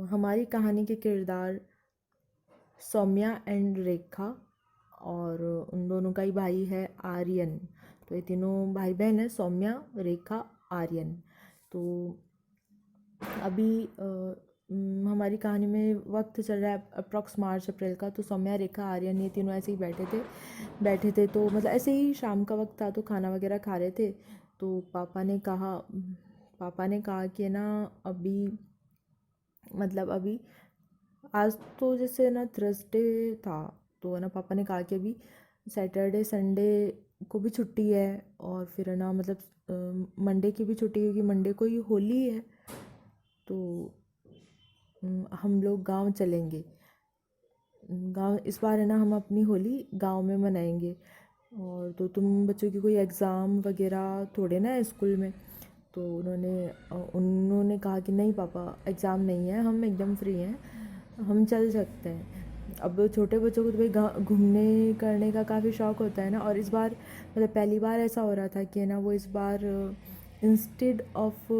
हमारी कहानी के किरदार सौम्या एंड रेखा, और उन दोनों का ही भाई है आर्यन। तो ये तीनों भाई बहन हैं, सौम्या, रेखा, आर्यन। तो अभी हमारी कहानी में वक्त चल रहा है अप्रॉक्स मार्च अप्रैल का। तो सौम्या, रेखा, आर्यन ये तीनों ऐसे ही बैठे थे। तो मतलब ऐसे ही शाम का वक्त था, तो खाना वगैरह खा रहे थे। तो पापा ने कहा कि ना अभी, मतलब अभी आज तो जैसे ना थर्सडे था, तो है ना पापा ने कहा कि अभी सैटरडे संडे को भी छुट्टी है, और फिर है ना मतलब मंडे की भी छुट्टी है, क्योंकि मंडे को ही होली है। तो हम लोग गांव चलेंगे। गांव इस बार है ना हम अपनी होली गांव में मनाएंगे। और तो तुम बच्चों की कोई एग्ज़ाम वगैरह थोड़े ना है स्कूल में। तो उन्होंने कहा कि नहीं पापा, एग्ज़ाम नहीं है, हम एकदम फ्री हैं, हम चल सकते हैं। अब छोटे बच्चों को तो भाई घूमने करने का काफ़ी शौक़ होता है ना। और इस बार मतलब पहली बार ऐसा हो रहा था कि ना वो इस बार instead of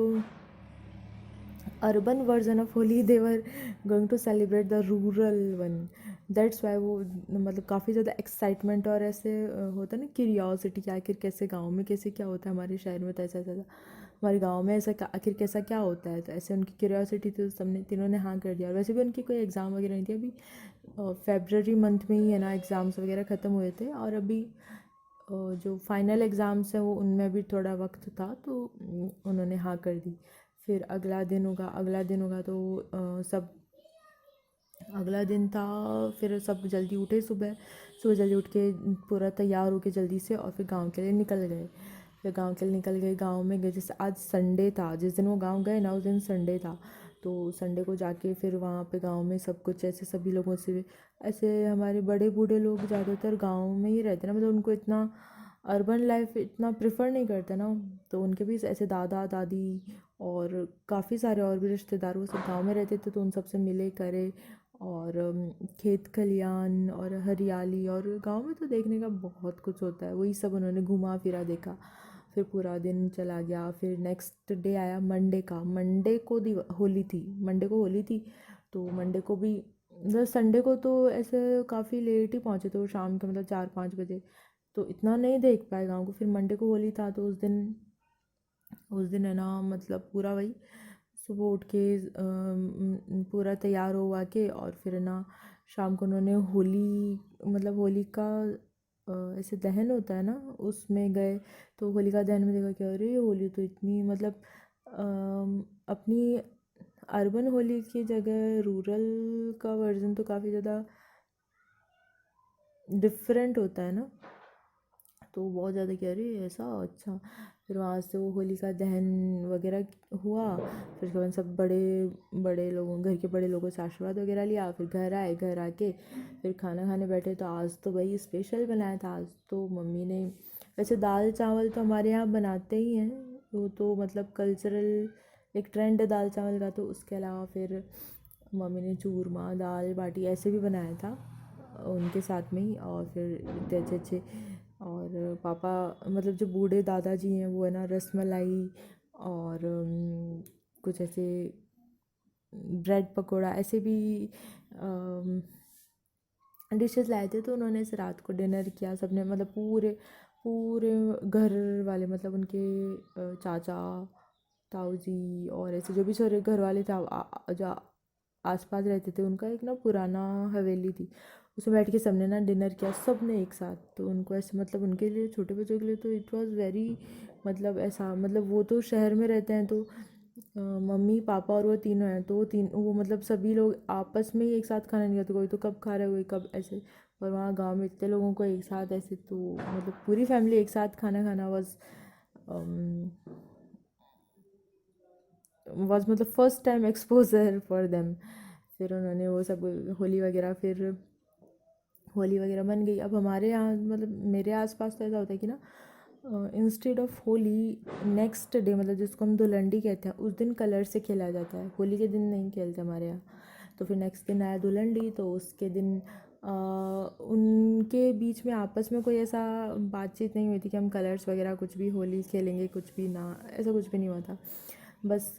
urban version of Holi they were going to celebrate the rural one. That's why वो मतलब काफ़ी ज़्यादा एक्साइटमेंट और ऐसे होता है ना क्यूरियोसिटी कि आखिर कैसे गांव में कैसे क्या होता है, हमारे शहर में तो ऐसा ऐसा था, हमारे गांव में ऐसा आखिर कैसा क्या होता है। तो ऐसे उनकी क्यूरियोसिटी थी, तो सबने तीनों ने हाँ कर दिया। और वैसे भी उनकी कोई एग्ज़ाम वगैरह नहीं थी अभी। फेबररी मंथ में ही है ना एग्ज़ाम्स वगैरह ख़त्म हुए थे, और अभी जो फाइनल एग्ज़ाम्स हैं वो उनमें भी थोड़ा वक्त था, तो उन्होंने हाँ कर दी। फिर अगला दिन होगा तो सब अगला दिन था। फिर सब जल्दी उठे, सुबह सुबह जल्दी उठ के पूरा तैयार होके जल्दी से, और फिर गांव के लिए निकल गए। फिर गांव के लिए निकल गए, गांव में गए। जैसे आज संडे था, जिस दिन वो गांव गए ना उस दिन संडे था। तो संडे को जाके फिर वहाँ पे गांव में सब कुछ ऐसे सभी लोगों से, ऐसे हमारे बड़े बूढ़े लोग ज़्यादातर गांव में ही रहते ना, मतलब उनको इतना अर्बन लाइफ इतना प्रेफर नहीं करते ना। तो उनके भी ऐसे दादा दादी और काफ़ी सारे और भी रिश्तेदार वो सब गांव में रहते थे, तो उन सब से मिले करे। और खेत खलियान और हरियाली, और गांव में तो देखने का बहुत कुछ होता है, वही सब उन्होंने घुमा फिरा देखा। फिर पूरा दिन चला गया। फिर नेक्स्ट डे आया मंडे का। मंडे को होली थी, मंडे को होली थी। तो मंडे को भी मतलब संडे को तो ऐसे काफ़ी लेट ही पहुँचे थे वो, शाम के मतलब 4-5 बजे, तो इतना नहीं देख पाए गाँव को। फिर मंडे को होली था, तो उस दिन है ना मतलब पूरा वही सुबह उठ के पूरा तैयार हुआ के, और फिर ना शाम को उन्होंने होली, मतलब होली का ऐसे दहन होता है ना, उसमें गए। तो होलिका दहन में देखा कि अरे होली तो इतनी मतलब अपनी अर्बन होली की जगह रूरल का वर्जन तो काफ़ी ज़्यादा डिफरेंट होता है ना। तो बहुत ज़्यादा कि अरे ऐसा अच्छा। फिर वहाँ से वो होलिका दहन वगैरह हुआ। फिर उसके बाद सब बड़े बड़े लोगों, घर के बड़े लोगों से आशीर्वाद वगैरह लिया। फिर घर आए, घर आके फिर खाना खाने बैठे। तो आज तो भाई स्पेशल बनाया था। आज तो मम्मी ने, वैसे दाल चावल तो हमारे यहाँ बनाते ही हैं, वो तो मतलब कल्चरल एक ट्रेंड है दाल चावल का। तो उसके अलावा फिर मम्मी ने चूरमा, दाल बाटी ऐसे भी बनाया था उनके साथ में ही। और फिर इतने अच्छे अच्छे, और पापा मतलब जो बूढ़े दादाजी हैं वो है ना रसमलाई और कुछ ऐसे ब्रेड पकोड़ा ऐसे भी डिशेस लाए थे। तो उन्होंने इस रात को डिनर किया सबने, मतलब पूरे पूरे घर वाले, मतलब उनके चाचा ताऊ जी और ऐसे जो भी सारे घर वाले थे जो आसपास रहते थे, उनका एक ना पुराना हवेली थी, उसमें बैठ के सबने ना डिनर किया, सब ने एक साथ। तो उनको ऐसे मतलब उनके लिए, छोटे बच्चों के लिए तो इट वाज वेरी, मतलब ऐसा, मतलब वो तो शहर में रहते हैं, तो मम्मी पापा और वो तीनों हैं, तो वो मतलब सभी लोग आपस में ही एक साथ खाना नहीं खाते, कोई तो कब खा रहा है कोई कब ऐसे। और वहाँ गांव में इतने लोगों को एक साथ ऐसे, तो मतलब पूरी फैमिली एक साथ खाना खाना वाज मतलब first time exposure for them. फिर उन्होंने वो सब होली वगैरह बन गई। अब हमारे यहाँ मतलब मेरे आसपास तो ऐसा होता है कि ना instead of Holi next day, मतलब जिसको हम धुलंडी कहते हैं, उस दिन कलर से खेला जाता है, होली के दिन नहीं खेलते हमारे यहाँ। तो फिर नेक्स्ट दिन आया धुलंडी, तो उसके दिन उनके बीच में आपस में कोई ऐसा बातचीत नहीं हुई थी कि हम कलर्स वगैरह कुछ भी होली खेलेंगे, कुछ भी ना, ऐसा कुछ भी नहीं हुआ था। बस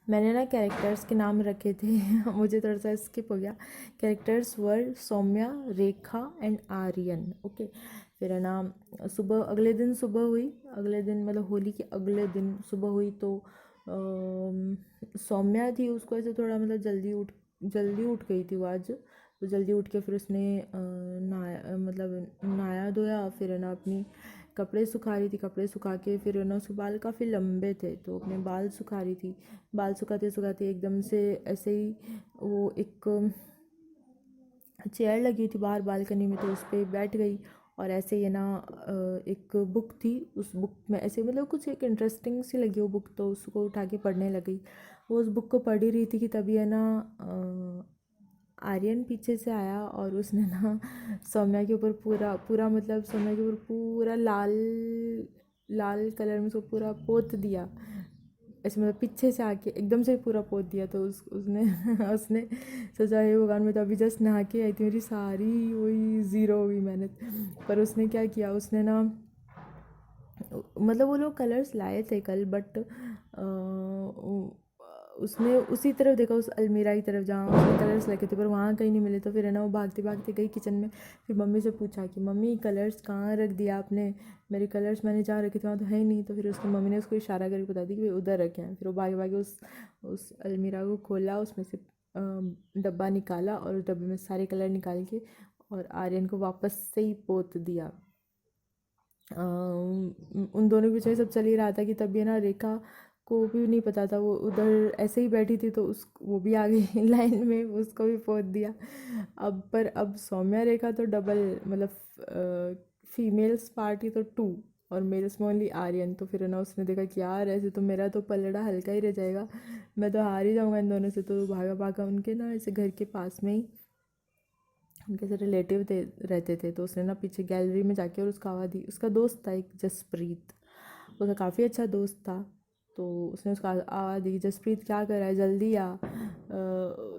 मैंने ना कैरेक्टर्स के नाम रखे थे मुझे थोड़ा सा स्किप हो गया। Characters were Saumya, Rekha and Aryan. Okay. फिर है ना, सुबह अगले दिन सुबह हुई, अगले दिन मतलब होली के अगले दिन सुबह हुई तो सौम्या थी, उसको ऐसे थोड़ा मतलब जल्दी उठ गई थी वो आज। तो जल्दी उठ के फिर उसने नहाया, मतलब नहाया धोया, फिर है ना अपनी कपड़े सुखा रही थी, कपड़े सुखा के फिर है ना उसके बाल काफ़ी लंबे थे तो अपने बाल सुखा रही थी। बाल सुखाते सुखाते एकदम से ऐसे ही वो एक चेयर लगी थी बाहर बालकनी में तो उस पर बैठ गई। और ऐसे ही ना एक बुक थी, उस बुक में ऐसे मतलब कुछ एक इंटरेस्टिंग सी लगी वो बुक तो उसको उठा के पढ़ने लगी। वो उस बुक को पढ़ ही रही थी कि तभी है ना आर्यन पीछे से आया और उसने ना सौम्या के ऊपर पूरा पूरा मतलब सौम्या के ऊपर पूरा लाल लाल कलर में उसको पूरा पोत दिया। ऐसे मतलब पीछे से आके एकदम से पूरा पोत दिया तो उसने उसने सोचा हे भगवान, मैं तो अभी जस्ट नहा के आई थी, मेरी सारी वही ज़ीरो हुई मेहनत। पर उसने क्या किया, उसने ना मतलब वो लोग कलर्स लाए थे कल बट उसने उसी तरफ देखा, उस अलमीरा की तरफ जहाँ उसने कलर्स रखे थे पर वहाँ कहीं नहीं मिले। तो फिर है ना वो भागते भागते गई किचन में, फिर मम्मी से पूछा कि मम्मी कलर्स कहाँ रख दिया आपने, मेरे कलर्स मैंने जहाँ रखे थे वहाँ तो है ही नहीं। तो फिर उसकी मम्मी ने उसको इशारा करके बता दी कि भाई उधर रखे हैं। फिर वो भागे भागे उस अलमीरा को खोला, उसमें से डब्बा निकाला और उस डब्बे में सारे कलर निकाल के और आर्यन को वापस से ही पोत दिया। उन दोनों के बीच में सब चल ही रहा था कि तभी है ना रेखा को भी नहीं पता था, वो उधर ऐसे ही बैठी थी तो उस वो भी आ गई लाइन में, उसको भी पोत दिया। अब सौम्या रेखा तो डबल मतलब फीमेल्स पार्टी तो टू और मेल्स में ओनली आर्यन। तो फिर है ना उसने देखा कि यार ऐसे तो मेरा तो पलड़ा हल्का ही रह जाएगा, मैं तो हार ही जाऊंगा इन दोनों से। तो भागा भागा उनके ना ऐसे घर के पास में ही उनके से रिलेटिव थे, रहते थे। तो उसने ना पीछे गैलरी में जाके और उसका आवाज़ दी, उसका दोस्त था एक जसप्रीत, उसका काफ़ी अच्छा दोस्त था। तो उसने उसका आवाज़ दी, जसप्रीत क्या कर रहा है, जल्दी आ,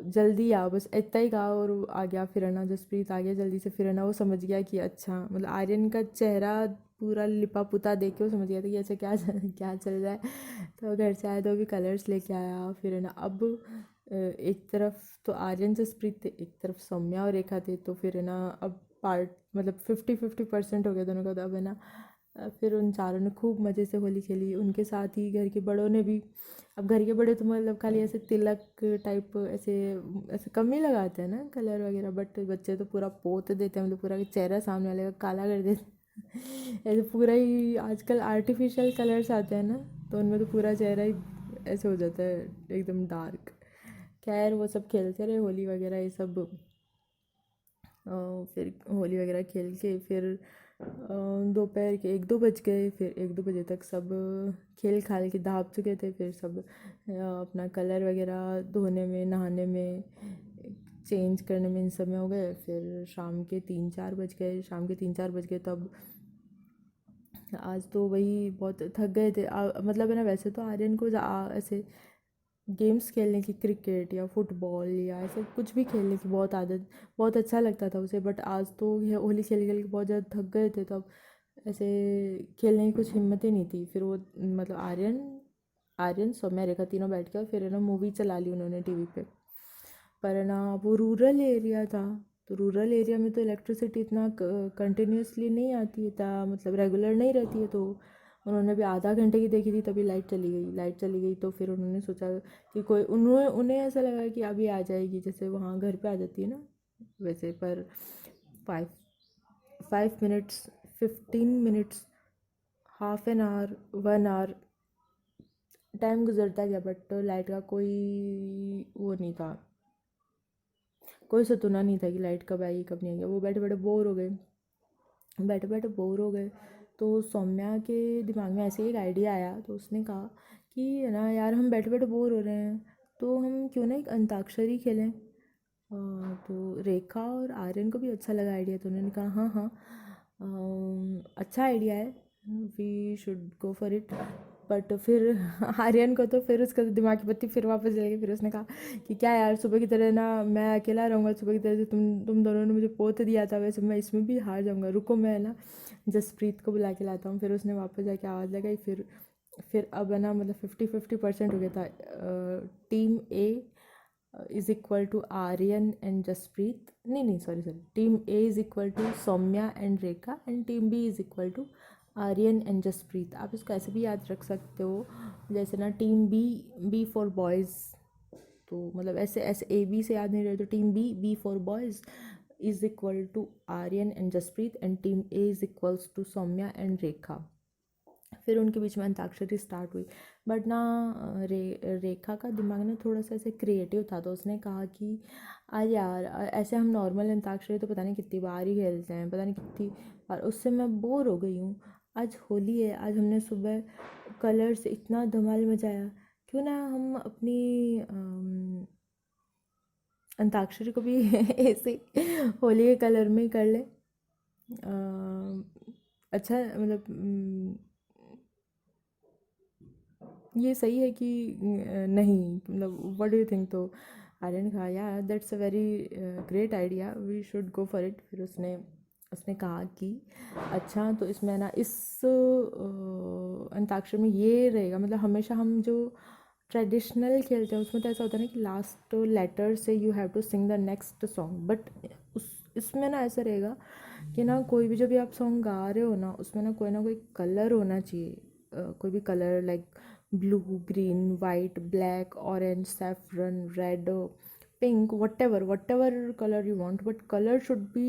जल्दी आ, बस इतना ही कहा और वो आ गया। फिर है ना जसप्रीत आ गया जल्दी से। फिर है ना वो समझ गया कि अच्छा मतलब आर्यन का चेहरा पूरा लिपा पुता देख के वो समझ गया था कि अच्छा क्या चल रहा है। तो घर से आया तो भी कलर्स लेके आया। फिर है ना अब एक तरफ तो आर्यन जसप्रीत थे, एक तरफ सौम्या और रेखा थे। तो फिर है ना अब पार्ट मतलब 50-50% हो गया दोनों का। तो अब है ना फिर उन चारों ने खूब मज़े से होली खेली, उनके साथ ही घर के बड़ों ने भी। अब घर के बड़े तो मतलब खाली ऐसे तिलक टाइप ऐसे ऐसे कम ही लगाते हैं ना कलर वगैरह, बट बच्चे तो पूरा पोत देते हैं, मतलब पूरा चेहरा सामने वाले का काला कर देते हैं ऐसे पूरा ही। आजकल आर्टिफिशियल कलर्स आते हैं ना तो उनमें तो पूरा चेहरा ही ऐसे हो जाता है एकदम डार्क। खैर वो सब खेलते रहे होली वगैरह ये सब। फिर होली वगैरह खेल के फिर दोपहर के 1-2 बज गए। फिर 1-2 बजे तक सब खेल खाल के दहाड़ चुके थे। फिर सब अपना कलर वगैरह धोने में, नहाने में, चेंज करने में इन सब में हो गए। फिर शाम के 3-4 बज गए, शाम के 3-4 बज गए तब आज तो वही बहुत थक गए थे। मतलब है ना वैसे तो आर्यन को ऐसे गेम्स खेलने की, क्रिकेट या फुटबॉल या ऐसे कुछ भी खेलने की बहुत आदत, बहुत अच्छा लगता था उसे। बट आज तो ये होली खेल खेल के बहुत ज़्यादा थक गए थे तो अब ऐसे खेलने की कुछ हिम्मत ही नहीं थी। फिर वो मतलब आर्यन आर्यन सौम्या रेखा तीनों बैठ के और फिर है ना मूवी चला ली उन्होंने टीवी पे। पर है ना वो रूरल एरिया था तो रूरल एरिया में तो इलेक्ट्रिसिटी इतना कंटिन्यूसली नहीं आती है, था मतलब रेगुलर नहीं रहती है। तो उन्होंने भी आधा घंटे की देखी थी तभी लाइट चली गई। तो फिर उन्होंने सोचा कि कोई उन्होंने उन्हें ऐसा लगा कि अभी आ जाएगी, जैसे वहाँ घर पे आ जाती है ना वैसे। पर 5 5 minutes, 15 minutes, ½ an hour, 1 hour time गुजरता गया बट लाइट का कोई वो नहीं था, कोई सतुना नहीं था कि लाइट कब आएगी कब नहीं आएगी। वो बैठे बैठे बोर हो गए, बैठे बैठे बोर हो गए। तो सौम्या के दिमाग में ऐसे एक आइडिया आया तो उसने कहा कि है ना यार हम बैठे बैठे बोर हो रहे हैं तो हम क्यों ना एक अंताक्षरी खेलें। तो रेखा और आर्यन को भी अच्छा लगा आइडिया तो उन्होंने कहा हाँ हाँ अच्छा आइडिया है, we should go for it. But फिर आर्यन को तो फिर उसका तो दिमाग की बत्ती फिर वापस चली गई। फिर उसने कहा कि क्या यार सुबह की तरह ना मैं अकेला रहूँगा, सुबह की तरह से तुम दोनों ने मुझे पोत दिया था, वैसे मैं इसमें भी हार जाऊँगा, रुको मैं ना जसप्रीत को बुला के लाता हूँ। फिर उसने वापस जाके आवाज़ लगाई। फिर फिर अब है ना मतलब 50-50% हो गया था। Team A is equal to Aryan and Jaspreet, नहीं नहीं sorry sorry, team A is equal to Saumya and Rekha and team B is equal to Aryan and Jaspreet. आप इसको ऐसे भी याद रख सकते हो जैसे ना team B, B for boys, तो मतलब ऐसे ऐसे ए बी से याद नहीं रहे तो team B, B for boys is equal to Aryan and Jaspreet and team A is equals to Saumya and Rekha. फिर उनके बीच में अंताक्षरी स्टार्ट हुई, बट ना रेखा का दिमाग ना थोड़ा सा ऐसे क्रिएटिव था, तो उसने कहा कि आज यार ऐसे हम नॉर्मल अंताक्षरी तो पता नहीं कितनी बार ही खेलते हैं, पता नहीं कितनी बार, उससे मैं बोर हो गई हूँ। आज होली है, आज हमने सुबह कलर से इतना धमाल मचाया, क्यों ना हम अपनी अंताक्षरी को भी ऐसे होली के कलर में ही कर ले। अच्छा मतलब ये सही है कि नहीं, मतलब व्हाट डू यू थिंक? तो आर्यन ने कहा यार that's a very great idea, we should go for it. फिर उसने उसने कहा कि अच्छा तो इसमें ना इस अंताक्षरी में ये रहेगा, मतलब हमेशा हम जो ट्रेडिशनल खेलते हैं उसमें तो ऐसा होता है ना कि लास्ट लेटर से you have to sing the next song, but उस इसमें ना ऐसा रहेगा कि ना कोई भी जब भी आप सॉन्ग गा रहे हो ना कोई कलर होना चाहिए, कोई भी colour like blue, green, white, black, orange, saffron, red, pink, whatever color you want, but color should be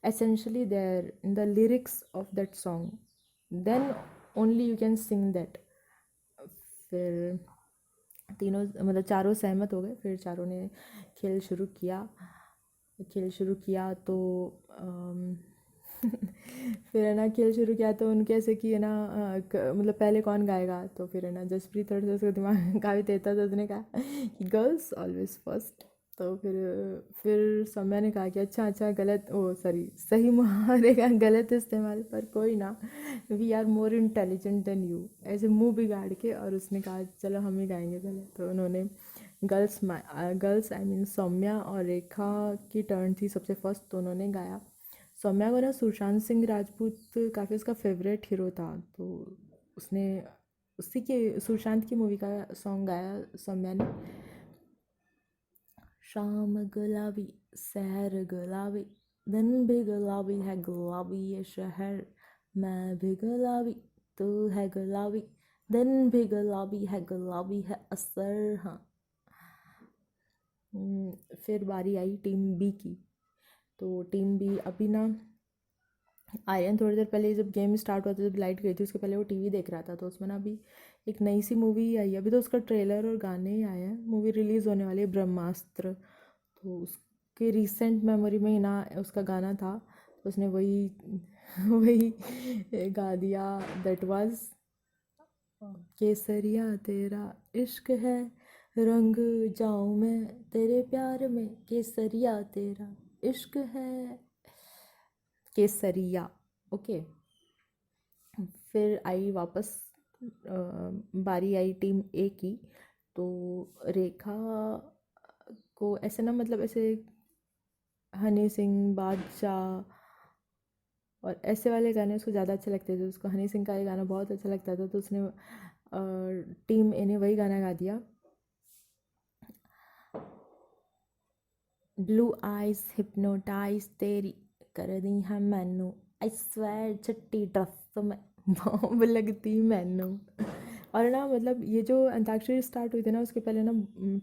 essentially there in the lyrics of that song, then only you can sing that। फिर तीनों मतलब चारों सहमत हो गए, फिर चारों ने खेल शुरू किया। खेल शुरू किया तो फिर है ना खेल शुरू किया तो उनके ऐसे कि है ना मतलब पहले कौन गाएगा, तो फिर है ना जसप्रीत थोड़ा सा उसका दिमाग काफ़ी तेज था, तो उसने कहा कि गर्ल्स ऑलवेज फर्स्ट। तो फिर सौम्या ने कहा कि अच्छा अच्छा गलत, ओ सॉरी सही मुहावरे का गलत इस्तेमाल, पर कोई ना, we are more intelligent than you, ऐसे मुंह बिगाड़ के, और उसने कहा चलो हम ही गाएंगे पहले। तो उन्होंने गर्ल्स आई मीन सौम्या और रेखा की टर्न थी सबसे फर्स्ट, तो उन्होंने गाया। सौम्या को ना सुशांत सिंह राजपूत काफ़ी उसका फेवरेट हीरो था, तो उसने उसी के सुशांत की मूवी का सॉन्ग गाया सौम्या ने। शाम गुलाबी सहर गुलाबी, दिन भी गुलाबी है गुलाबी ये शहर, मैं भी गुलाबी तू है गुलाबी, दिन भी गुलाबी है असर। हाँ। फिर बारी आई टीम बी की। तो टीम बी अभी ना आर्यन थोड़ी देर पहले जब गेम स्टार्ट हुआ था, जब लाइट गई थी उसके पहले वो टीवी देख रहा था, तो उसमें ना अभी एक नई सी मूवी आई है, अभी तो उसका ट्रेलर और गाने ही आए हैं, मूवी रिलीज़ होने वाली है ब्रह्मास्त्र। तो उसके रिसेंट मेमोरी में ही ना उसका गाना था, तो उसने वही वही गा दिया, दैट वाज केसरिया तेरा इश्क है, रंग जाऊं मैं तेरे प्यार में, केसरिया तेरा इश्क है, केसरिया। ओके। फिर आई वापस बारी आई टीम ए की। तो रेखा को ऐसे ना मतलब ऐसे हनी सिंह, बादशाह और ऐसे वाले गाने उसको ज़्यादा अच्छे लगते थे, उसको हनी सिंह का ये गाना बहुत अच्छा लगता था, तो उसने टीम ए ने वही गाना गा दिया। ब्लू आइज हिप्नोटाइज तेरी कर दी है मैनू, आई स्वेर छट्टी ड्रस में बॉम्ब लगती मैनू। और ना मतलब ये जो अंताक्षरी स्टार्ट हुई थी ना उसके पहले ना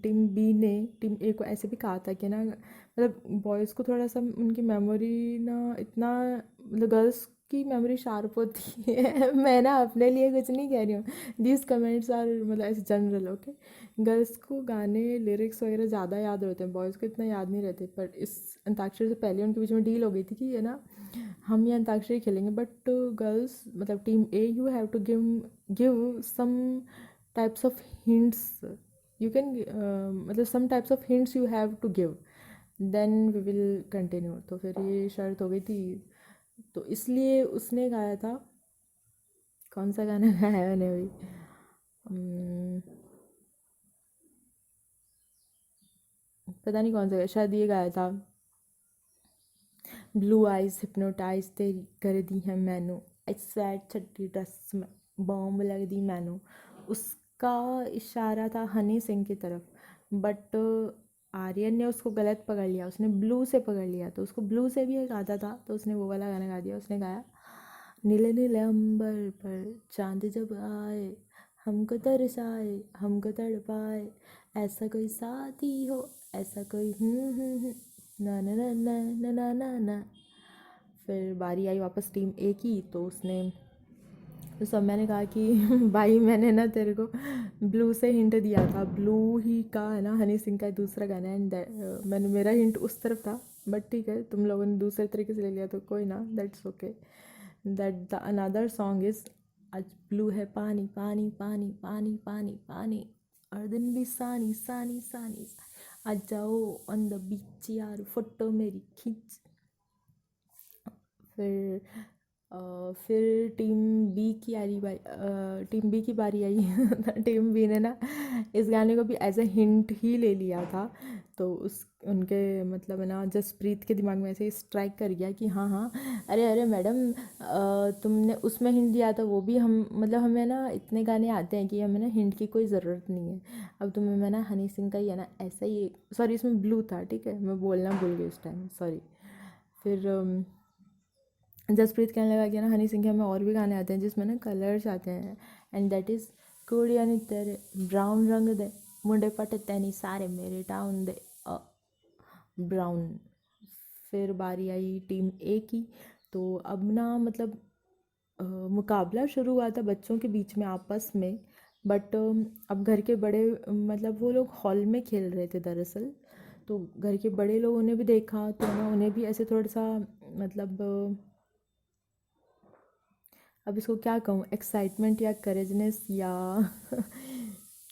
टीम बी ने टीम ए को ऐसे भी कहा था कि ना मतलब बॉयज़ को थोड़ा सा उनकी मेमोरी ना इतना, मतलब गर्ल्स की मेमोरी शार्प होती है मैं ना अपने लिए कुछ नहीं कह रही हूँ, दीज कमेंट्स आर मतलब ऐसे जनरल। ओके। गर्ल्स को गाने लिरिक्स वगैरह ज़्यादा याद रहते हैं, बॉयज़ को इतना याद नहीं रहते, पर इस अंताक्षरी से पहले उनके बीच में डील हो गई थी कि ये ना हम ये अंताक्षरी खेलेंगे, बट गर्ल्स मतलब team A you have to give some types of hints, you can मतलब some types of hints you have to give, then we will continue. तो फिर ये शर्त हो गई थी, तो इसलिए उसने गाया था, कौन सा गाना गाया है मैंने अभी, पता नहीं कौन सा, शायद ये गाया था, ब्लू आइज हिप्नोटाइज तेरी कर दी है मैनू, आई स्वेट छट्टी ड्रस में बॉम्ब लग दी मैनू। उसका इशारा था हनी सिंह की तरफ, बट आर्यन ने उसको गलत पकड़ लिया, उसने ब्लू से पकड़ लिया। तो उसको ब्लू से भी एक आता था, तो उसने वो वाला गाना गा दिया। उसने गाया, नीले नीले अंबर पर चांद जब आए, हमको तरसाए हमको तड़पाए, ऐसा कोई साथी हो, ऐसा कोई ना ना ना ना ना ना ना ना। फिर बारी आई वापस टीम ए की, तो उसने तो सब मैंने कहा कि भाई मैंने ना तेरे को ब्लू से हिंट दिया था, ब्लू ही का है ना हनी सिंह का दूसरा गाना है, एंड मैंने मेरा हिंट उस तरफ था, बट ठीक है तुम लोगों ने दूसरे तरीके से ले लिया तो कोई ना, that's okay. That the another song is, आज ब्लू है पानी पानी पानी पानी पानी पानी, और दिन भी सानी सानी सानी, आज जाओ ऑन द बीच यार फोटो मेरी खींच। फिर फिर टीम बी की बारी आई। टीम बी ने ना इस गाने को भी एज ए हिंट ही ले लिया था, तो उस उनके मतलब है ना जसप्रीत के दिमाग में ऐसे ही स्ट्राइक कर गया कि हाँ हाँ, अरे अरे मैडम, तुमने उसमें हिंट दिया था, वो भी हम मतलब हमें ना इतने गाने आते हैं कि हमें ना हिंट की कोई ज़रूरत नहीं है। अब तुम्हें मैं ना हनी सिंह का ही है ना ऐसा ही, सॉरी इसमें ब्लू था, ठीक है मैं बोलना भूल गई उस टाइम, सॉरी। फिर जसप्रीत कहने लगा कि ना हनी सिंह के हमें और भी गाने आते हैं जिसमें ना कलर्स आते हैं, एंड दैट इज़ कुड़िया नी तेरे ब्राउन रंग दे, मुंडे पट तैनी सारे मेरे टाउन दे ब्राउन। फिर बारी आई टीम ए की, तो अब ना मतलब मुकाबला शुरू हुआ था बच्चों के बीच में आपस में, बट अब घर के बड़े मतलब वो लोग हॉल में खेल रहे थे दरअसल, तो घर के बड़े लोगों ने भी देखा, तो ना उन्हें भी ऐसे थोड़ा सा मतलब अब इसको क्या कहूँ, एक्साइटमेंट या करेजनेस या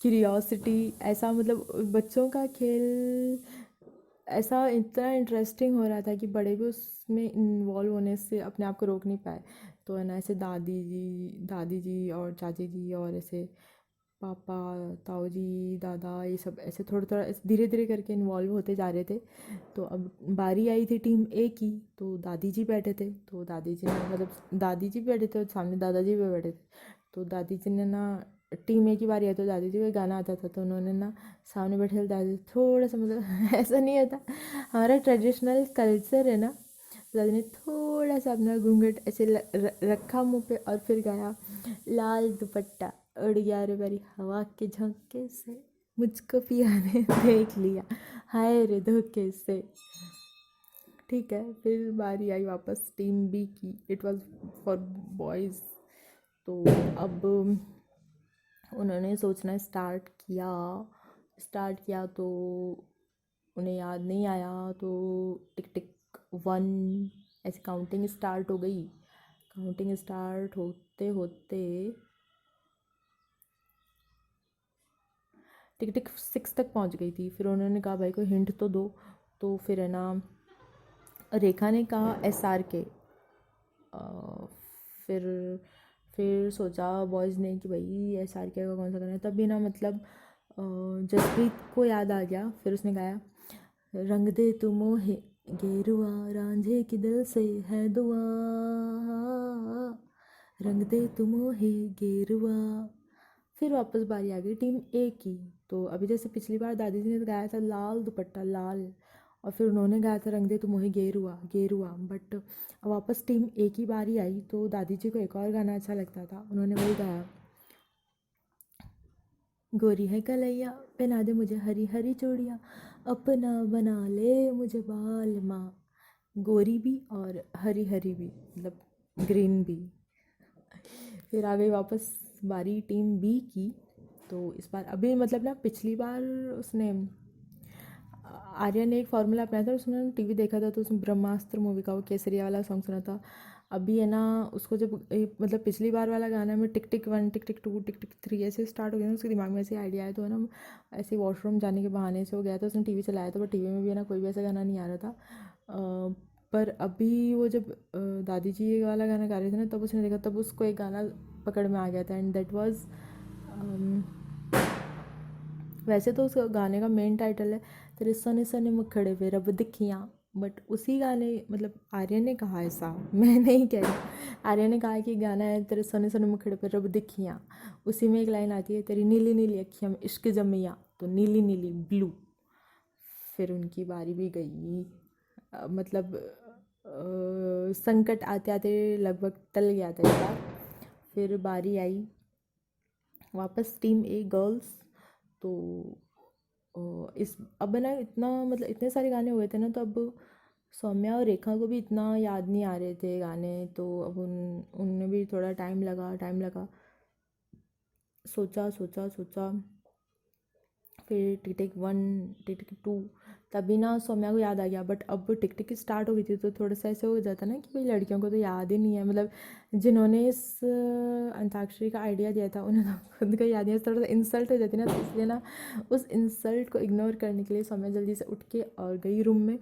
क्यूरियोसिटी, ऐसा मतलब बच्चों का खेल ऐसा इतना इंटरेस्टिंग हो रहा था कि बड़े भी उसमें इन्वॉल्व होने से अपने आप को रोक नहीं पाए। तो है ना ऐसे दादी जी और चाची जी और ऐसे पापा, ताऊ जी, दादा, ये सब ऐसे थोड़ा थोड़ा धीरे धीरे करके इन्वॉल्व होते जा रहे थे। तो अब बारी आई थी टीम ए की, तो दादी जी बैठे थे, तो दादी जी ने मतलब दादी जी बैठे थे और सामने दादाजी भी बैठे थे। तो दादी जी ने ना टीम ए की बारी आई, तो दादी जी को गाना आता था, तो उन्होंने ना सामने बैठे थे दादी थोड़ा सा मतलब ऐसा नहीं होता, हमारा ट्रेडिशनल कल्चर है ना, तो दादी ने थोड़ा सा अपना घूंघट ऐसे रखा मुँह पे और फिर गाया, लाल दुपट्टा उड़ गया रे बारी हवा के झोंके से, मुझको पिया ने देख लिया हाय रे धोखे से। ठीक है, फिर बारी आई वापस टीम बी की, इट वाज फॉर बॉयज़। तो अब उन्होंने सोचना स्टार्ट किया तो उन्हें याद नहीं आया, तो टिक टिक वन ऐसे काउंटिंग स्टार्ट हो गई। काउंटिंग स्टार्ट होते होते टिक टिक 6 तक पहुंच गई थी। फिर उन्होंने कहा भाई कोई हिंट तो दो, तो फिर है ना रेखा ने कहा SRK। फिर फिर सोचा बॉयज़ ने कि भाई SRK का कौन सा गाना है, तभी ना मतलब जसप्रीत को याद आ गया। फिर उसने गाया, रंग दे तू मोहे गेरुआ, रांझे की दिल से है दुआ, रंग दे तू मोहे गेरुआ। फिर वापस बारी आ गई टीम ए की, तो अभी जैसे पिछली बार दादी जी ने तो गाया था लाल दुपट्टा लाल, और फिर उन्होंने गाया था रंग दे तू मोहे गेरुआ गेरुआ, बट वापस टीम ए की बारी आई, तो दादी जी को एक और गाना अच्छा लगता था, उन्होंने वही गाया, गोरी है कलैया पहना दे मुझे हरी हरी चूड़ियाँ, अपना बना ले मुझे बाल माँ, गोरी भी और हरी हरी भी मतलब ग्रीन भी। फिर आ गई वापस बारी टीम बी की, तो इस बार अभी मतलब ना पिछली बार उसने आर्या ने एक फार्मूला अपनाया था, उसने टीवी देखा था, तो उसने ब्रह्मास्त्र मूवी का वो केसरिया वाला सॉन्ग सुना था। अभी है ना उसको जब मतलब पिछली बार वाला गाना में टिक टिक 1 टिक टिक 2 टिक टिक 3 ऐसे स्टार्ट हो गया ना, उसके दिमाग में ऐसे आइडिया आया, तो है ना ऐसे वॉशरूम जाने के बहाने से हो गया था, उसने टीवी चलाया था, बट टीवी में भी है ना कोई भी ऐसा गाना नहीं आ रहा था। पर अभी वो जब दादी जी ये वाला गाना गा रहे थे ना, तब उसने देखा, तब उसको एक गाना पकड़ में आ गया था, एंड दैट वाज, वैसे तो उस गाने का मेन टाइटल है, तेरे सने सने मुखड़े वे रब दिखियाँ बट उसी गाने मतलब आर्यन ने कहा ऐसा, मैं नहीं कह रही, आर्यन ने कहा कि गाना है तेरे सोने सोने मुखड़े पर रब दिखियाँ, उसी में एक लाइन आती है तेरी नीली नीली अखियाँ में इश्क जमिया, तो नीली नीली ब्लू। फिर उनकी बारी भी गई, मतलब संकट आते आते लगभग टल गया था इस बार। फिर बारी आई वापस टीम ए गर्ल्स। तो इस अब ना इतना मतलब इतने सारे गाने हुए थे ना, तो अब सौम्या और रेखा को भी इतना याद नहीं आ रहे थे गाने, तो अब उनमें भी थोड़ा टाइम लगा, सोचा सोचा सोचा। फिर टिक टिक 1, टिक टिक 2, तभी ना सौम्या को याद आ गया। बट अब टिक टिक स्टार्ट हो गई थी, तो थोड़ा सा ऐसे हो जाता ना कि भाई लड़कियों को तो याद ही नहीं है, मतलब जिन्होंने इस अंताक्षरी का आइडिया दिया था उन्हें तो खुद को याद नहीं है, थोड़ा सा इंसल्ट हो जाती ना, तो इसलिए ना उस इंसल्ट को इग्नोर करने के लिए सौम्या जल्दी से उठ के और गई रूम में।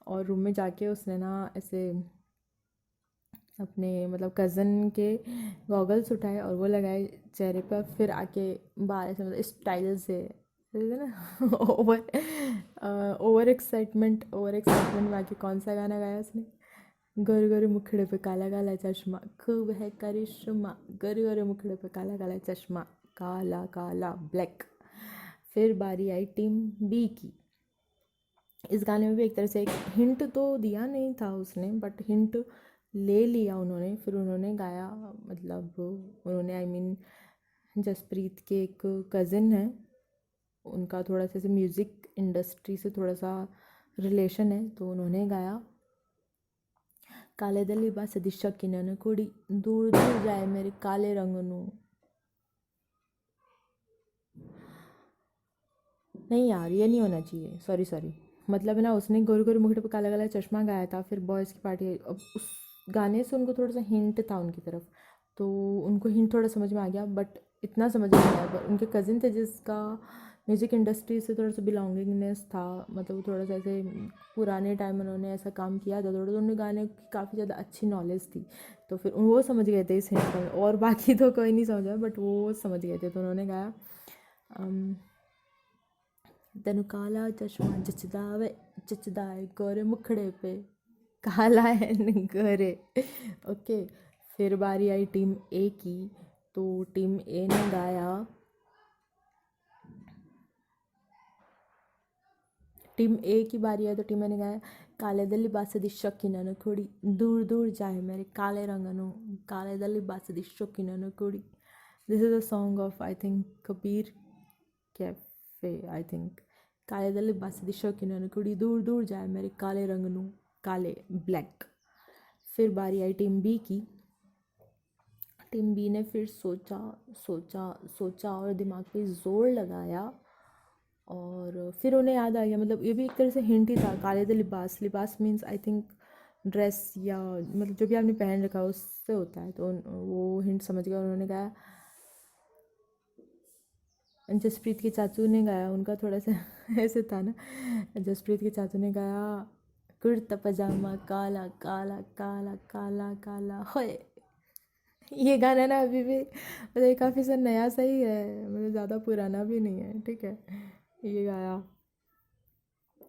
और रूम में जाके उसने ना ऐसे अपने मतलब कज़न के गॉगल्स उठाए और वो लगाए चेहरे पर, फिर आके बाहर ऐसे मतलब स्टाइल से जैसे ना ओवर एक्साइटमेंट में आके कौन सा गाना गाया उसने, गोरे गोरे मुखड़े पे काला काला चश्मा, खूब है करिश्मा, गोरे गोरे मुखड़े पे काला काला चश्मा, काला काला ब्लैक। फिर बारी आई टीम बी की। इस गाने में भी एक तरह से एक हिंट तो दिया नहीं था उसने, बट हिंट ले लिया उन्होंने। फिर उन्होंने गाया, मतलब उन्होंने आई मीन जसप्रीत के एक कज़िन है, उनका थोड़ा सा ऐसे म्यूज़िक इंडस्ट्री से थोड़ा सा रिलेशन है, तो उन्होंने गाया कालेदली बस दिशा किनन कुड़ी दूर दूर जाए मेरे काले रंग नू। नहीं यार, ये नहीं होना चाहिए, सॉरी सॉरी। मतलब ना उसने गोरे गोरे मुखड़े पे काला काला चश्मा गाया था, फिर बॉयज़ की पार्टी। अब उस गाने से उनको थोड़ा सा हिंट था उनकी तरफ, तो उनको हिंट थोड़ा समझ में आ गया, बट इतना समझ में नहीं आया। पर उनके कज़िन थे जिसका म्यूज़िक इंडस्ट्री से थोड़ा सा बिलोंगिंगनेस था, मतलब थोड़ा सा ऐसे पुराने टाइम उन्होंने ऐसा काम किया था थोड़ा, तो उन्हें गाने की काफ़ी ज़्यादा अच्छी नॉलेज थी, तो फिर वो समझ गए थे इस हिंट का। और बाकी तो कोई नहीं समझा, बट वो समझ गए थे, तो उन्होंने गाया तेन काला चश्मा जचदा है गोरे मुखड़े पे काला है न गोरे। ओके। फिर बारी आई टीम ए की, तो टीम ए ने गाया, टीम ए की बारी आई तो टीम ए ने गाया काले दली बास दी शौकीना न कुड़ी दूर दूर जाए मेरे काले रंग नू, काले दली बास दी शौकीना न कुड़ी। This is a song of I think Kabir cafe, I think. काले दली बास दी शौकीना न कुड़ी दूर दूर जाए मेरे काले रंग नू, काले ब्लैक। फिर बारी आई टीम बी की। टीम बी ने फिर सोचा सोचा सोचा और दिमाग पे जोर लगाया, और फिर उन्हें याद आ गया, मतलब ये भी एक तरह से हिंट ही था, काले द लिबास, लिबास मीन्स आई थिंक ड्रेस, या मतलब जो भी आपने पहन रखा है उससे होता है, तो वो हिंट समझ गया। उन्होंने गाया, जसप्रीत के चाचू ने गाया, उनका थोड़ा सा ऐसे था ना, जसप्रीत के चाचू ने गाया कुर्ता पजामा काला काला काला काला काला होए। ये गाना ना अभी भी मतलब काफ़ी सा नया सा ही है, मतलब ज़्यादा पुराना भी नहीं है, ठीक है। ये गाया,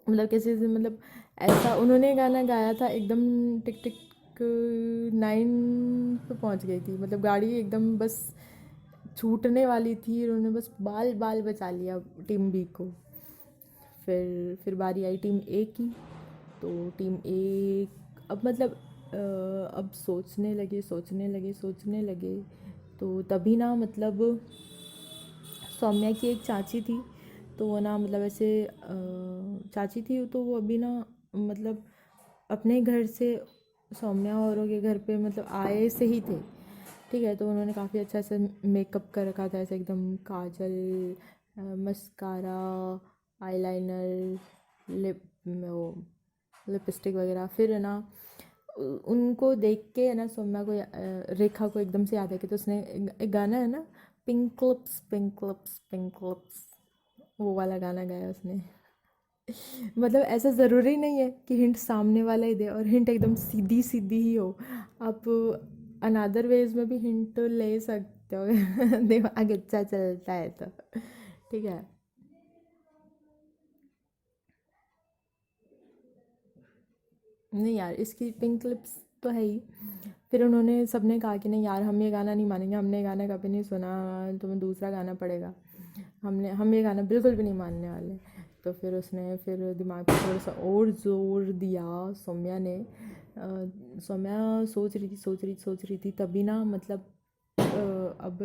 मतलब कैसे से मतलब ऐसा उन्होंने गाना गाया था एकदम टिक टिक 9 पे पहुंच गई थी, मतलब गाड़ी एकदम बस छूटने वाली थी, उन्होंने बस बाल बाल बचा लिया टीम बी को। फिर बारी आई टीम ए की, तो टीम ए अब मतलब अब सोचने लगे, तो तभी ना मतलब सौम्या की एक चाची थी, तो वो ना मतलब ऐसे चाची थी, तो वो अभी ना मतलब अपने घर से सौम्या औरों के घर पे मतलब आए से ही थे, ठीक है। तो उन्होंने काफ़ी अच्छा से मेकअप कर रखा था, ऐसे एकदम काजल, मस्कारा, आईलाइनर, वो लिपस्टिक वगैरह। फिर है ना उनको देख के है ना सौम्या को रेखा को एकदम से याद है कि, तो उसने एक गाना है ना, pink lips pink lips pink lips, वो वाला गाना गाया उसने। मतलब ऐसा ज़रूरी नहीं है कि हिंट सामने वाला ही दे और हिंट एकदम सीधी सीधी ही हो, आप अनदर वेज में भी हिंट ले सकते हो दिमाग अच्छा चलता है तो, ठीक है। नहीं यार, इसकी पिंक लिप्स तो है ही। फिर उन्होंने सबने कहा कि नहीं यार, हम ये गाना नहीं मानेंगे, हमने ये गाना कभी नहीं सुना, तुम्हें दूसरा गाना पड़ेगा, हम ये गाना बिल्कुल भी नहीं मानने वाले। तो फिर उसने फिर दिमाग पे थोड़ा सा और जोर दिया सौम्या ने। सौम्या सोच रही थी तभी ना, मतलब अब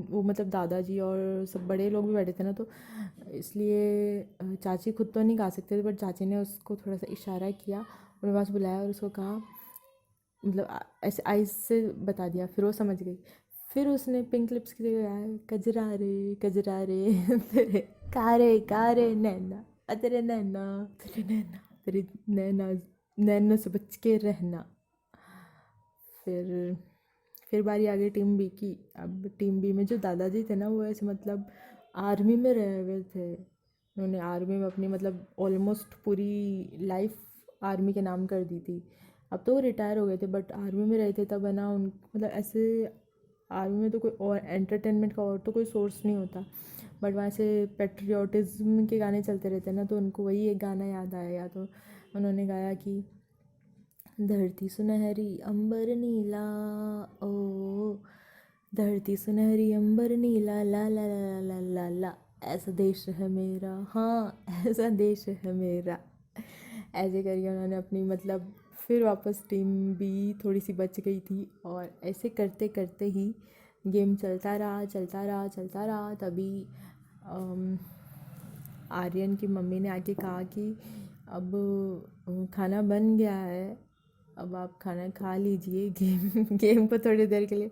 वो मतलब दादाजी और सब बड़े लोग भी बैठे थे ना, तो इसलिए चाची खुद तो नहीं गा सकते थे, बट चाची ने उसको थोड़ा सा इशारा किया, उन्हें पास बुलाया और उसको कहा, मतलब ऐसे आइज से बता दिया, फिर वो समझ गई। फिर उसने पिंक लिप्स की जगह गाया कजरा रे तेरे कारे नैना, तेरे नैना नैना से बच के रहना। फिर फिर बारी आ गई टीम बी की। अब टीम बी में जो दादाजी थे ना, वो ऐसे मतलब आर्मी में रहे हुए थे, उन्होंने आर्मी में अपनी मतलब ऑलमोस्ट पूरी लाइफ आर्मी के नाम कर दी थी। अब तो वो रिटायर हो गए थे, बट आर्मी में रहे थे तब है ना, उन मतलब ऐसे आर्मी में तो कोई और एंटरटेनमेंट का और तो कोई सोर्स नहीं होता, बट वहाँ से पेट्रियाटिज्म के गाने चलते रहते हैं ना, तो उनको वही एक गाना याद आया। तो उन्होंने गाया कि धरती सुनहरी अंबर नीला, ओ धरती सुनहरी अंबर नीला, ला ला ला ला ला ला, ऐसा देश है मेरा, हाँ ऐसा देश है मेरा। ऐसे करके उन्होंने अपनी मतलब फिर वापस टीम भी थोड़ी सी बच गई थी, और ऐसे करते करते ही गेम चलता रहा। तभी अम, आर्यन की मम्मी ने आके कहा कि अब खाना बन गया है, अब आप खाना खा लीजिए। गेम गेम को थोड़ी देर के लिए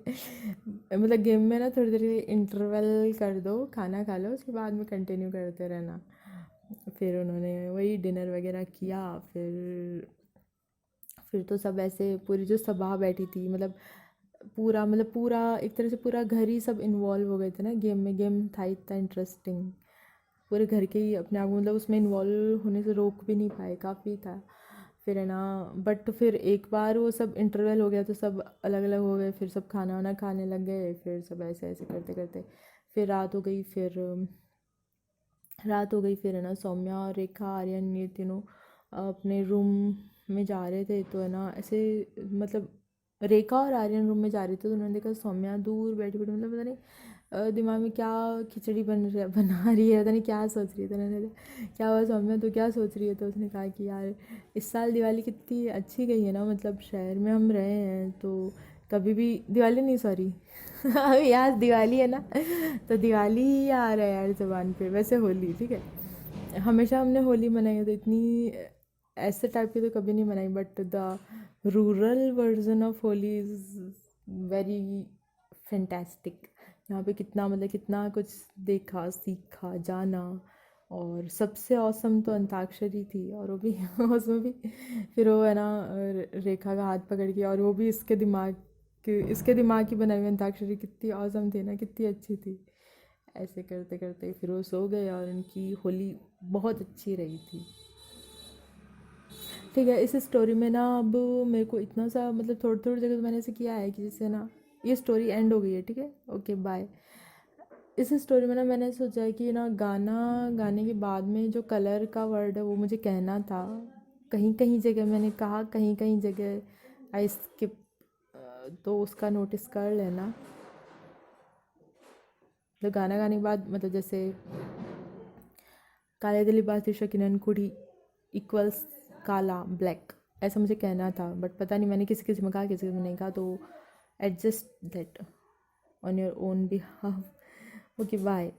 मतलब गेम में ना थोड़ी देर के लिए इंटरवल कर दो, खाना खा लो, उसके बाद में कंटिन्यू करते रहना। फिर उन्होंने वही डिनर वगैरह किया। फिर तो सब ऐसे पूरी जो सभा बैठी थी, मतलब पूरा एक तरह से पूरा घर ही सब इन्वॉल्व हो गए थे ना गेम में। गेम था इतना इंटरेस्टिंग, पूरे घर के ही अपने आप को मतलब उसमें इन्वॉल्व होने से रोक भी नहीं पाए, काफ़ी था। फिर है ना, बट फिर एक बार वो सब इंटरवल हो गया तो सब अलग अलग हो गए, फिर सब खाना वाना खाने लग गए, फिर सब ऐसे ऐसे करते करते फिर रात हो गई। फिर है ना, सौम्या और रेखा आर्यन ये तीनों अपने रूम में जा रहे थे, तो है ना ऐसे मतलब रेखा और आर्यन रूम में जा रहे थे, तो उन्होंने देखा सौम्या दूर बैठी बैठी मतलब पता नहीं दिमाग में क्या खिचड़ी बना रही है, पता नहीं क्या सोच रही है। तो उन्होंने कहा, क्या हुआ सौम्या, तो क्या सोच रही है? तो उसने कहा कि यार इस साल दिवाली कितनी अच्छी गई है ना, मतलब शहर में हम रहे हैं तो कभी भी दिवाली नहीं, सॉरी अभी आज दिवाली है ना, तो दिवाली ही आ रहा है यार ज़ुबान पे, वैसे होली ठीक है। हमेशा हमने होली मनाई है, तो इतनी ऐसे टाइप की तो कभी नहीं मनाई, but the rural version of Holi is very fantastic. यहाँ पे कितना मतलब कितना कुछ देखा सीखा जाना, और सबसे औसम तो अंताक्षरी थी, और वो भी उसमें भी फिर वो है ना रेखा का हाथ पकड़ के, और वो भी इसके दिमाग की बनाई हुई अंताक्षरी कितनी औसम थी ना, कितनी अच्छी थी। ऐसे करते करते फिर वो सो गए, और उनकी होली बहुत अच्छी रही थी। ठीक है, इस स्टोरी में ना अब मेरे को इतना सा मतलब थोड़ी थोड़ी जगह तो मैंने ऐसे किया है कि जिससे ना ये स्टोरी एंड हो गई है, ठीक है, ओके बाय। इस स्टोरी में ना मैंने सोचा है कि ना गाना गाने के बाद में जो कलर का वर्ड है वो मुझे कहना था। कहीं कहीं जगह मैंने कहा, कहीं कहीं जगह आई स्किप, तो उसका नोटिस कर लेना। तो गाना गाने के बाद मतलब जैसे काले दिली बाती शकिनन कुड़ी इक्वल्स काला ब्लैक, ऐसा मुझे कहना था, बट पता नहीं मैंने किसी किसी में कहा, किसी किसी में नहीं कहा, तो adjust that on your own behalf. Okay bye.